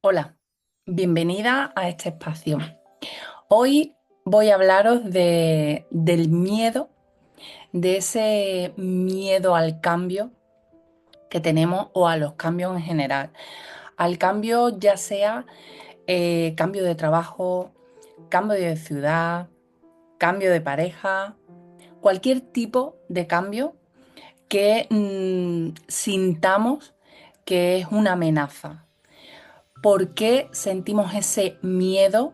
Hola, bienvenida a este espacio. Hoy voy a hablaros del miedo, de ese miedo al cambio que tenemos o a los cambios en general. Al cambio ya sea cambio de trabajo, cambio de ciudad, cambio de pareja, cualquier tipo de cambio que sintamos que es una amenaza. ¿Por qué sentimos ese miedo?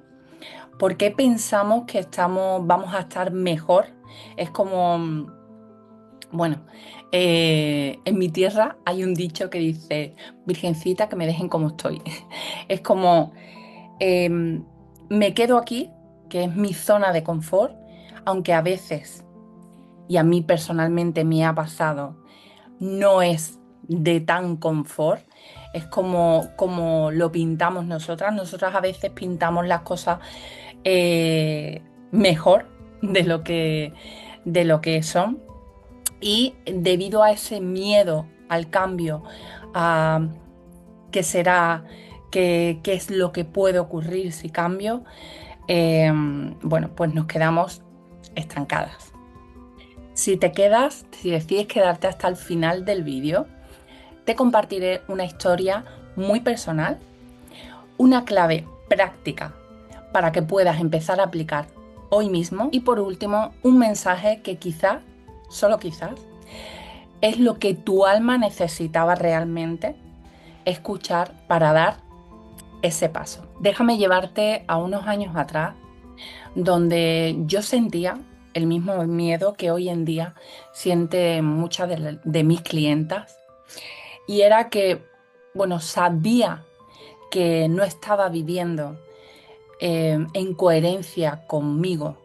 ¿Por qué pensamos que vamos a estar mejor? Es como, bueno, en mi tierra hay un dicho que dice, Virgencita, que me dejen como estoy. Es como, me quedo aquí, que es mi zona de confort, aunque a veces, y a mí personalmente me ha pasado, no es de tan confort. Es como lo pintamos nosotras. Nosotras a veces pintamos las cosas mejor de lo que son. Y debido a ese miedo al cambio, a qué será, qué es lo que puede ocurrir si cambio, bueno, pues nos quedamos estancadas. Si decides quedarte hasta el final del vídeo, te compartiré una historia muy personal, una clave práctica para que puedas empezar a aplicar hoy mismo y por último un mensaje que quizás, solo quizás, es lo que tu alma necesitaba realmente escuchar para dar ese paso. Déjame llevarte a unos años atrás donde yo sentía el mismo miedo que hoy en día sienten muchas de mis clientas y era que, bueno, sabía que no estaba viviendo en coherencia conmigo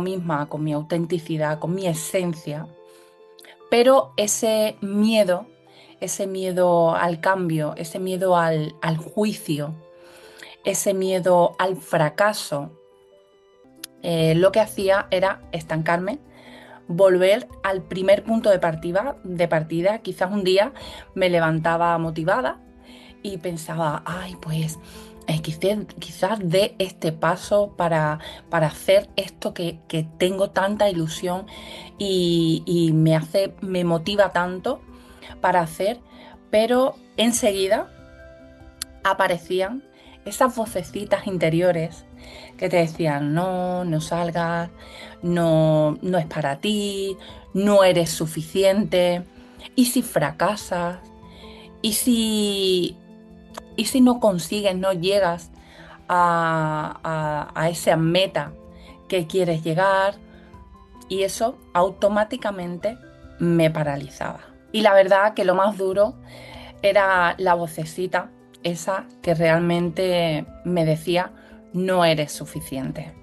misma, con mi autenticidad, con mi esencia, pero ese miedo al cambio, ese miedo al juicio, ese miedo al fracaso, lo que hacía era estancarme, volver al primer punto de partida. Quizás un día me levantaba motivada y pensaba, ay, pues quizás dé este paso para hacer esto que tengo tanta ilusión y me motiva tanto para hacer, pero enseguida aparecían esas vocecitas interiores que te decían, no, no salgas, no, no es para ti, no eres suficiente, y si fracasas, y si ¿y si no consigues, no llegas a esa meta que quieres llegar? Y eso automáticamente me paralizaba. Y la verdad que lo más duro era la vocecita, esa que realmente me decía, no eres suficiente.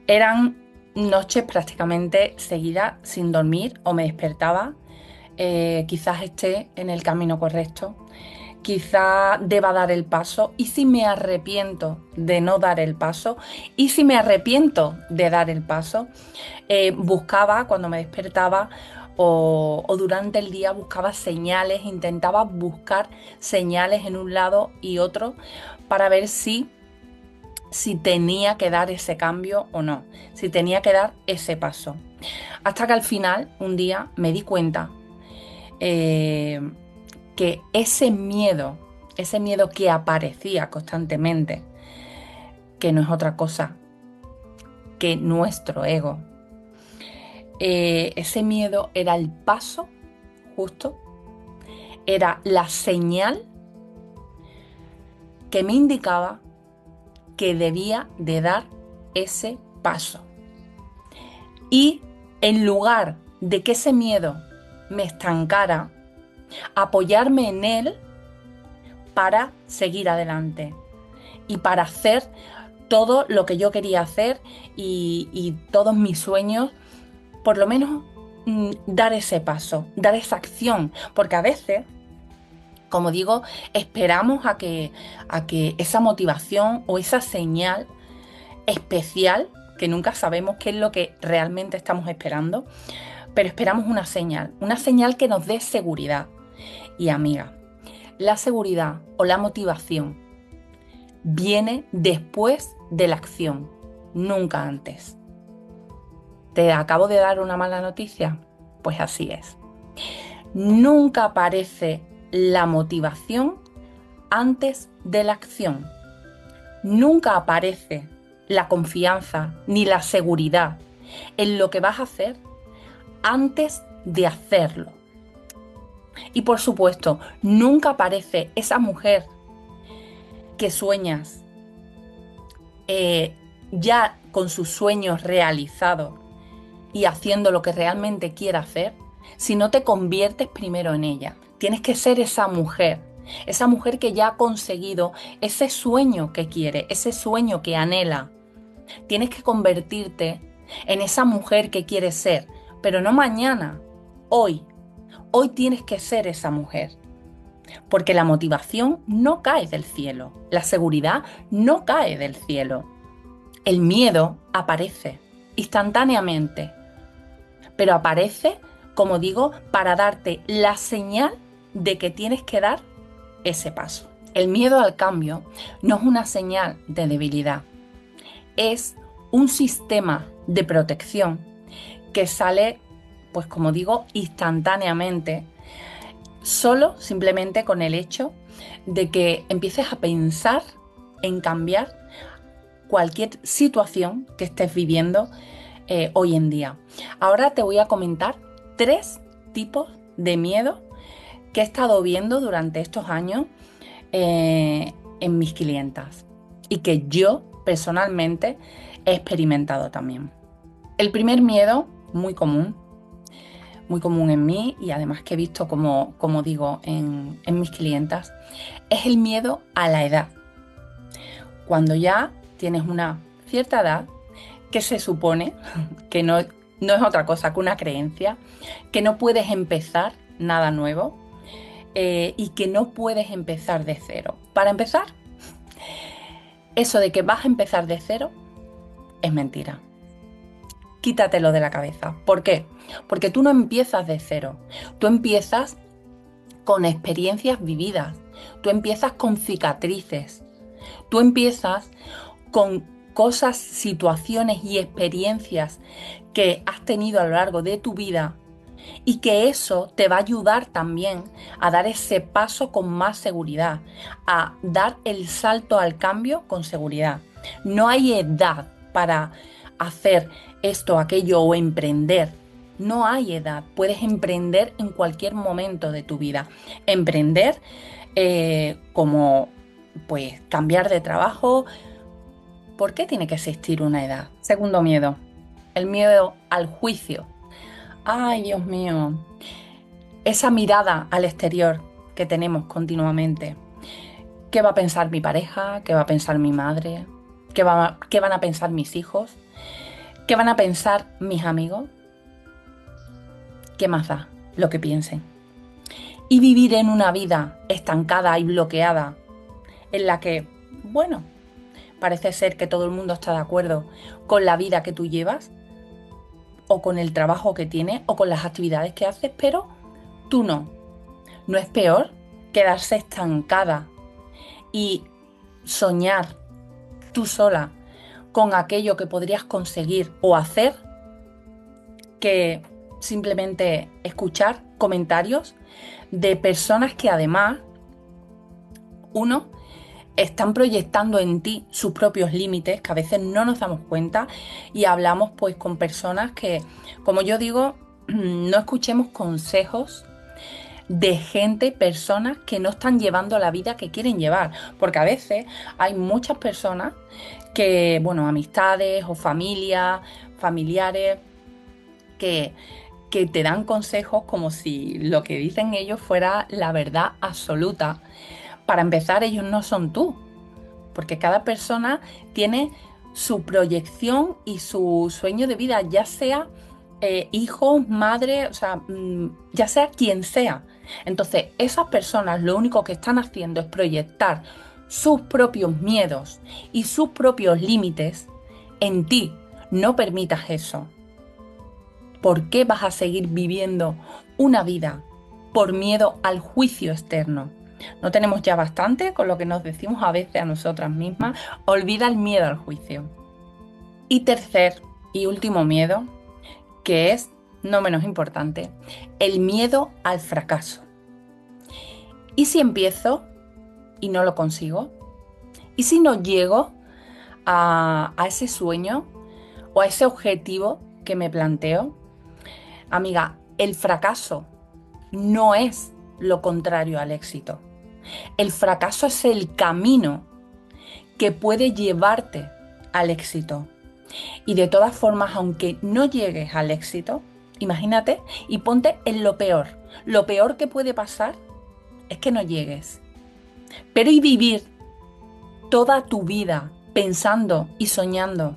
Eran noches prácticamente seguidas sin dormir o me despertaba. Quizás esté en el camino correcto, quizá deba dar el paso. ¿Y si me arrepiento de no dar el paso? ¿Y si me arrepiento de dar el paso? Buscaba cuando me despertaba o durante el día buscaba señales, intentaba buscar señales en un lado y otro para ver si tenía que dar ese cambio o no, si tenía que dar ese paso. Hasta que al final, un día, me di cuenta eh, que ese miedo que aparecía constantemente, que no es otra cosa que nuestro ego, ese miedo era el paso justo, era la señal que me indicaba que debía de dar ese paso. Y en lugar de que ese miedo me estancara, apoyarme en él para seguir adelante y para hacer todo lo que yo quería hacer y todos mis sueños, por lo menos dar ese paso, dar esa acción, porque a veces, como digo, esperamos a que esa motivación o esa señal especial, que nunca sabemos qué es lo que realmente estamos esperando, pero esperamos una señal que nos dé seguridad. Y amiga, La seguridad o la motivación viene después de la acción, nunca antes. ¿Te acabo de dar una mala noticia? Pues así es. Nunca aparece la motivación antes de la acción. Nunca aparece la confianza ni la seguridad en lo que vas a hacer antes de hacerlo. Y por supuesto, nunca aparece esa mujer que sueñas ya con sus sueños realizados y haciendo lo que realmente quiere hacer, si no te conviertes primero en ella. Tienes que ser esa mujer que ya ha conseguido ese sueño que quiere, ese sueño que anhela. Tienes que convertirte en esa mujer que quieres ser, pero no mañana, hoy. Hoy tienes que ser esa mujer, porque la motivación no cae del cielo, la seguridad no cae del cielo. El miedo aparece instantáneamente, pero aparece, como digo, para darte la señal de que tienes que dar ese paso. El miedo al cambio no es una señal de debilidad, es un sistema de protección que sale, pues como digo, instantáneamente, solo simplemente con el hecho de que empieces a pensar en cambiar cualquier situación que estés viviendo hoy en día. Ahora te voy a comentar 3 tipos de miedo que he estado viendo durante estos años en mis clientas y que yo personalmente he experimentado también. El primer miedo, muy común en mí y además que he visto, como digo, en mis clientas, es el miedo a la edad. Cuando ya tienes una cierta edad, que se supone que no es otra cosa que una creencia, que no puedes empezar nada nuevo y que no puedes empezar de cero. Para empezar, eso de que vas a empezar de cero es mentira. Quítatelo de la cabeza. ¿Por qué? Porque tú no empiezas de cero. Tú empiezas con experiencias vividas. Tú empiezas con cicatrices. Tú empiezas con cosas, situaciones y experiencias que has tenido a lo largo de tu vida y que eso te va a ayudar también a dar ese paso con más seguridad, a dar el salto al cambio con seguridad. No hay edad para hacer esto, aquello o emprender. No hay edad. Puedes emprender en cualquier momento de tu vida. Emprender como pues cambiar de trabajo. ¿Por qué tiene que existir una edad? Segundo miedo, el miedo al juicio. Ay, Dios mío, esa mirada al exterior que tenemos continuamente. ¿Qué va a pensar mi pareja? ¿Qué va a pensar mi madre? ¿Qué van a pensar mis hijos? ¿Qué van a pensar mis amigos? ¿Qué más da lo que piensen? Y vivir en una vida estancada y bloqueada en la que, bueno, parece ser que todo el mundo está de acuerdo con la vida que tú llevas o con el trabajo que tienes o con las actividades que haces, pero tú no. ¿No es peor quedarse estancada y soñar tú sola con aquello que podrías conseguir o hacer que simplemente escuchar comentarios de personas que además, uno, están proyectando en ti sus propios límites, que a veces no nos damos cuenta y hablamos pues con personas que, como yo digo, no escuchemos consejos de gente, personas que no están llevando la vida que quieren llevar, porque a veces hay muchas personas que, bueno, amistades o familiares, que te dan consejos como si lo que dicen ellos fuera la verdad absoluta. Para empezar, ellos no son tú, porque cada persona tiene su proyección y su sueño de vida, ya sea hijo, madre, o sea, ya sea quien sea. Entonces, esas personas lo único que están haciendo es proyectar sus propios miedos y sus propios límites en ti. No permitas eso. ¿Por qué vas a seguir viviendo una vida por miedo al juicio externo? No tenemos ya bastante con lo que nos decimos a veces a nosotras mismas. Olvida el miedo al juicio. Y tercer y último miedo, que es no menos importante, el miedo al fracaso. ¿Y si empiezo y no lo consigo? ¿Y si no llego a ese sueño o a ese objetivo que me planteo? Amiga, el fracaso no es lo contrario al éxito. El fracaso es el camino que puede llevarte al éxito. Y de todas formas, aunque no llegues al éxito, imagínate y ponte en lo peor. Lo peor que puede pasar es que no llegues. Pero y vivir toda tu vida pensando y soñando,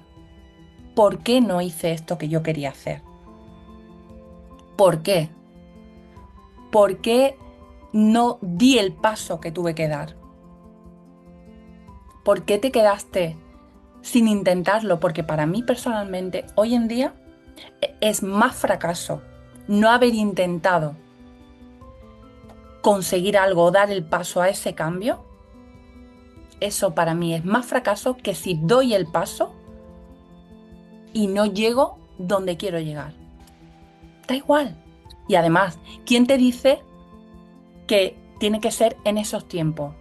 ¿por qué no hice esto que yo quería hacer? ¿Por qué? ¿Por qué no di el paso que tuve que dar? ¿Por qué te quedaste sin intentarlo? Porque para mí personalmente, hoy en día, es más fracaso no haber intentado conseguir algo o dar el paso a ese cambio. Eso para mí es más fracaso que si doy el paso y no llego donde quiero llegar. Da igual. Y además, ¿quién te dice que tiene que ser en esos tiempos?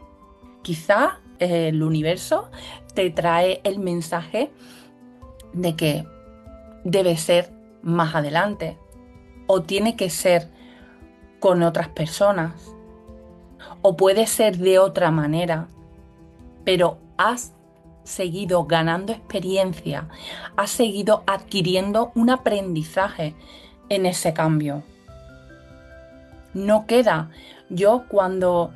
Quizá el universo te trae el mensaje de que debe ser más adelante o tiene que ser con otras personas o puede ser de otra manera, pero has seguido ganando experiencia, has seguido adquiriendo un aprendizaje en ese cambio. No queda. Yo cuando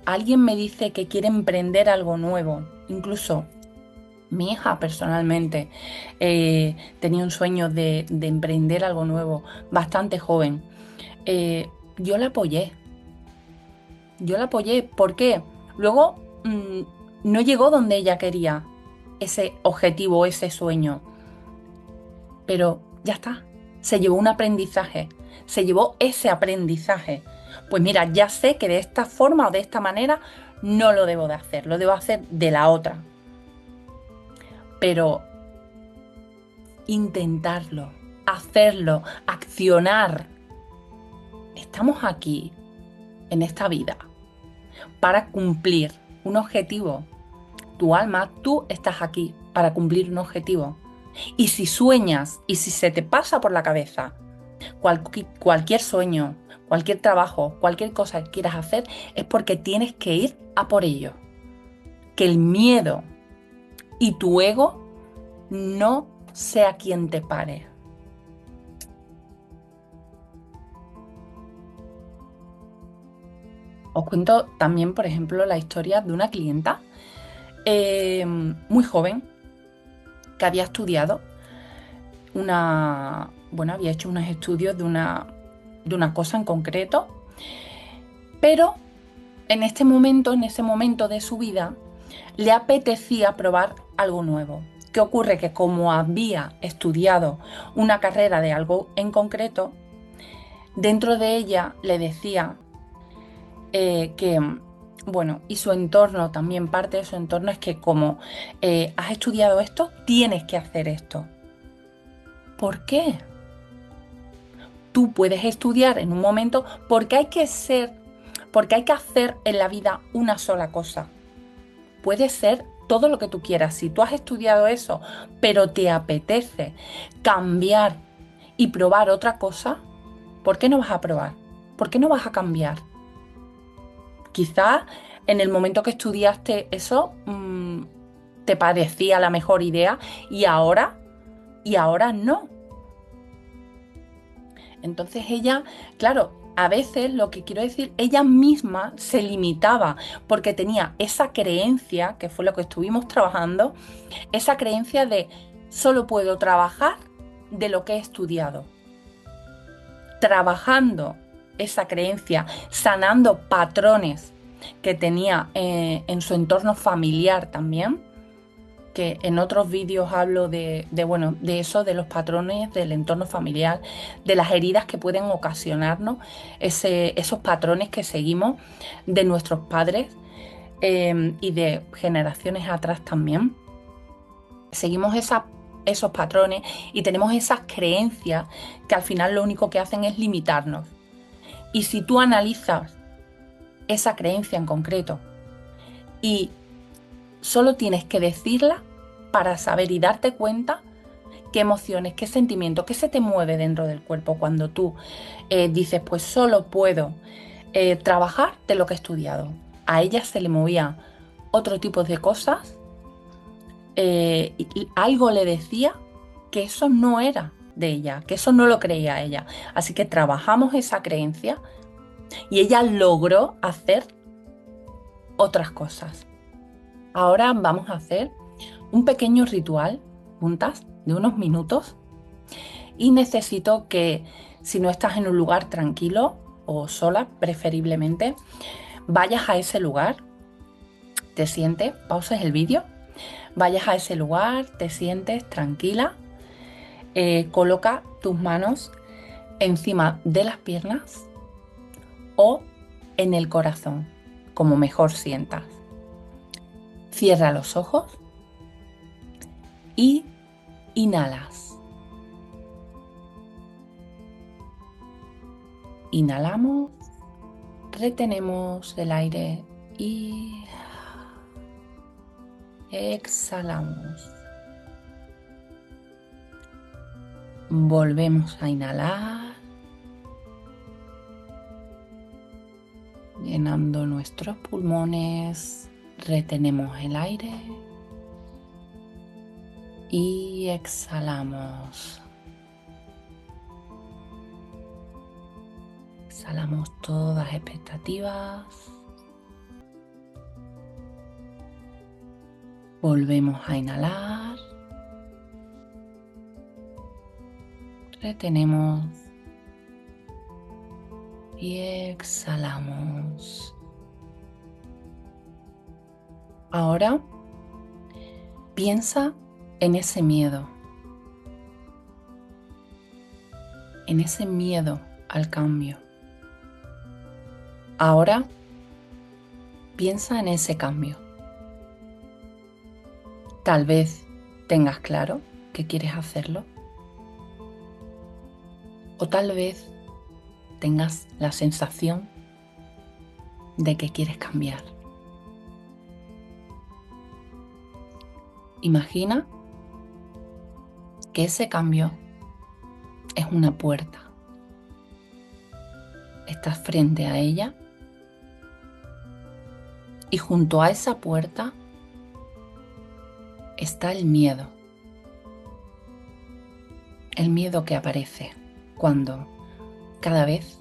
alguien me dice que quiere emprender algo nuevo, incluso mi hija personalmente tenía un sueño de emprender algo nuevo bastante joven. Yo la apoyé. Yo la apoyé. ¿Por qué? Luego no llegó donde ella quería ese objetivo, ese sueño. Pero ya está. Se llevó un aprendizaje. Se llevó ese aprendizaje. Pues mira, ya sé que de esta forma o de esta manera no lo debo de hacer. Lo debo hacer de la otra. Pero intentarlo, hacerlo, accionar. Estamos aquí, en esta vida, para cumplir un objetivo. Tu alma, tú estás aquí para cumplir un objetivo. Y si sueñas y si se te pasa por la cabeza cualquier sueño, cualquier trabajo, cualquier cosa que quieras hacer, es porque tienes que ir a por ello. Que el miedo y tu ego no sea quien te pare. Os cuento también, por ejemplo, la historia de una clienta muy joven que había estudiado había hecho unos estudios de una cosa en concreto, pero en ese momento de su vida, le apetecía probar algo nuevo. ¿Qué ocurre? Que como había estudiado una carrera de algo en concreto, dentro de ella le decía y su entorno también, parte de su entorno es que como has estudiado esto, tienes que hacer esto. ¿Por qué? Tú puedes estudiar en un momento porque hay que hacer en la vida una sola cosa. Puede ser todo lo que tú quieras. Si tú has estudiado eso, pero te apetece cambiar y probar otra cosa, ¿por qué no vas a probar? ¿Por qué no vas a cambiar? Quizás en el momento que estudiaste eso te parecía la mejor idea y ahora no. Entonces ella, claro, a veces lo que quiero decir, ella misma se limitaba porque tenía esa creencia, que fue lo que estuvimos trabajando, esa creencia de solo puedo trabajar de lo que he estudiado. Trabajando esa creencia, sanando patrones que tenía en su entorno familiar también, que en otros vídeos hablo bueno, de eso, de los patrones del entorno familiar, de las heridas que pueden ocasionarnos, esos patrones que seguimos de nuestros padres y de generaciones atrás también. Seguimos esos patrones y tenemos esas creencias que al final lo único que hacen es limitarnos. Y si tú analizas esa creencia en concreto y solo tienes que decirla para saber y darte cuenta qué emociones, qué sentimientos, qué se te mueve dentro del cuerpo cuando tú dices, pues solo puedo trabajar de lo que he estudiado. A ella se le movía otro tipo de cosas, y algo le decía que eso no era de ella, que eso no lo creía ella. Así que trabajamos esa creencia y ella logró hacer otras cosas. Ahora vamos a hacer un pequeño ritual juntas de unos minutos y necesito que, si no estás en un lugar tranquilo o sola, preferiblemente, vayas a ese lugar, te sientes, pauses el vídeo, vayas a ese lugar, te sientes tranquila, coloca tus manos encima de las piernas o en el corazón, como mejor sientas. Cierra los ojos y inhalas. Inhalamos, retenemos el aire y exhalamos. Volvemos a inhalar, llenando nuestros pulmones, retenemos el aire y exhalamos. Exhalamos todas las expectativas. Volvemos a inhalar. Retenemos y exhalamos. Ahora piensa en ese miedo al cambio. Ahora piensa en ese cambio. Tal vez tengas claro que quieres hacerlo. O tal vez tengas la sensación de que quieres cambiar. Imagina que ese cambio es una puerta. Estás frente a ella y junto a esa puerta está el miedo. El miedo que aparece cada vez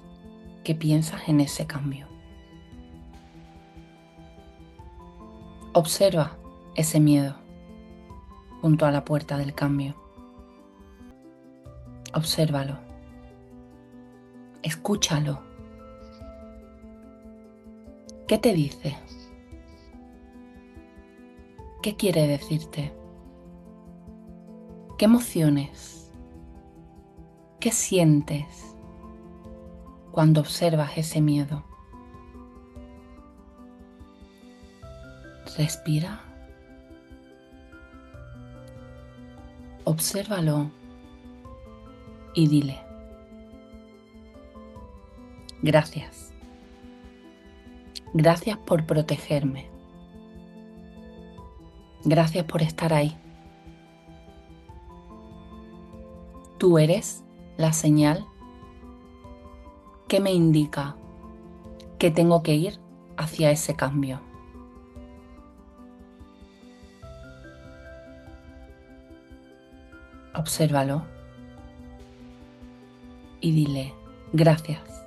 que piensas en ese cambio. Observa ese miedo junto a la puerta del cambio. Obsérvalo. Escúchalo. ¿Qué te dice? ¿Qué quiere decirte? ¿Qué emociones? ¿Qué sientes cuando observas ese miedo? Respira. Obsérvalo y dile: gracias. Gracias por protegerme. Gracias por estar ahí. Tú eres la señal que me indica que tengo que ir hacia ese cambio. Obsérvalo y dile: gracias,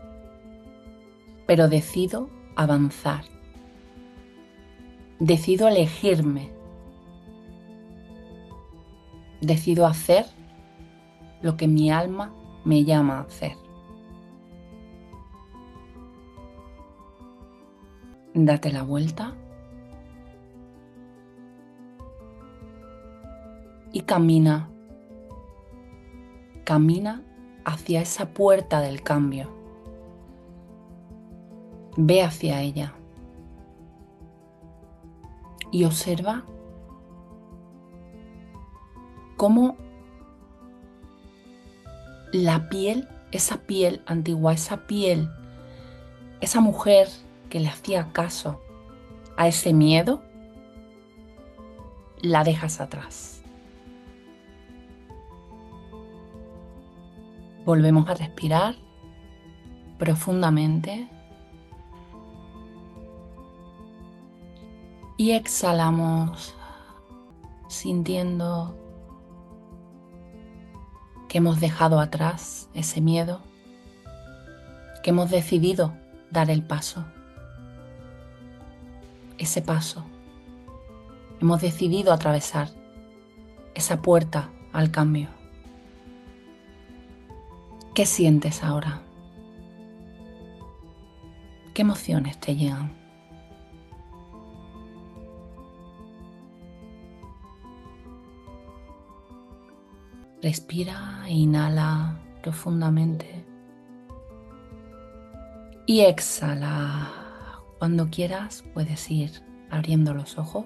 pero decido avanzar. Decido elegirme. Decido hacer lo que mi alma me llama a hacer. Date la vuelta y camina. Camina hacia esa puerta del cambio. Ve hacia ella y observa cómo la piel, esa piel antigua, esa piel, esa mujer que le hacía caso a ese miedo, la dejas atrás. Volvemos a respirar profundamente y exhalamos sintiendo que hemos dejado atrás ese miedo, que hemos decidido dar el paso, ese paso. Hemos decidido atravesar esa puerta al cambio. ¿Qué sientes ahora? ¿Qué emociones te llegan? Respira e inhala profundamente y exhala. Cuando quieras puedes ir abriendo los ojos,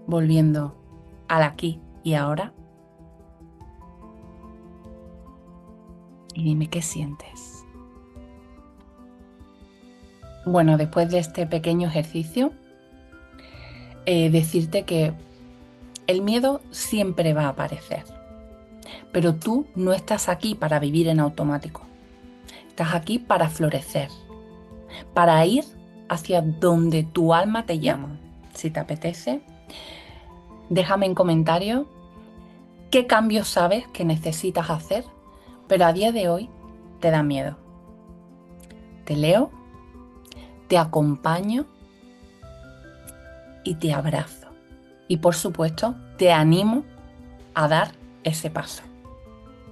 volviendo al aquí y ahora. Y dime qué sientes. Bueno, después de este pequeño ejercicio, decirte que el miedo siempre va a aparecer, pero tú no estás aquí para vivir en automático. Estás aquí para florecer, para ir hacia donde tu alma te llama. Si te apetece, déjame en comentarios qué cambios sabes que necesitas hacer, pero a día de hoy te da miedo. Te leo, te acompaño y te abrazo. Y por supuesto, te animo a dar ese paso.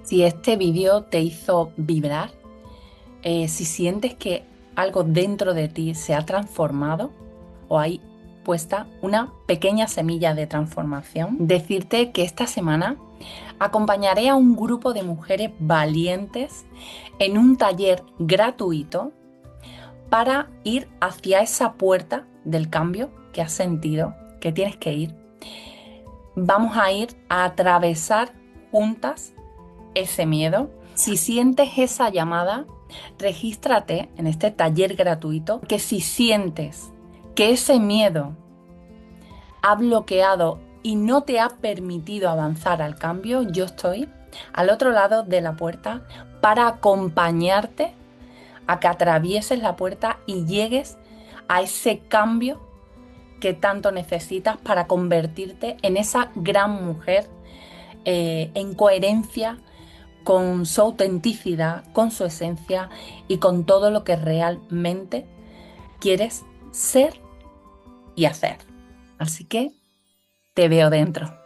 Si este vídeo te hizo vibrar, si sientes que algo dentro de ti se ha transformado o hay puesta una pequeña semilla de transformación, decirte que esta semana acompañaré a un grupo de mujeres valientes en un taller gratuito para ir hacia esa puerta del cambio que has sentido que tienes que ir. Vamos a ir a atravesar juntas ese miedo. Si sientes esa llamada, regístrate en este taller gratuito, que si sientes que ese miedo ha bloqueado y no te ha permitido avanzar al cambio, yo estoy al otro lado de la puerta para acompañarte a que atravieses la puerta y llegues a ese cambio que tanto necesitas para convertirte en esa gran mujer en coherencia con su autenticidad, con su esencia y con todo lo que realmente quieres ser y hacer. Así que te veo dentro.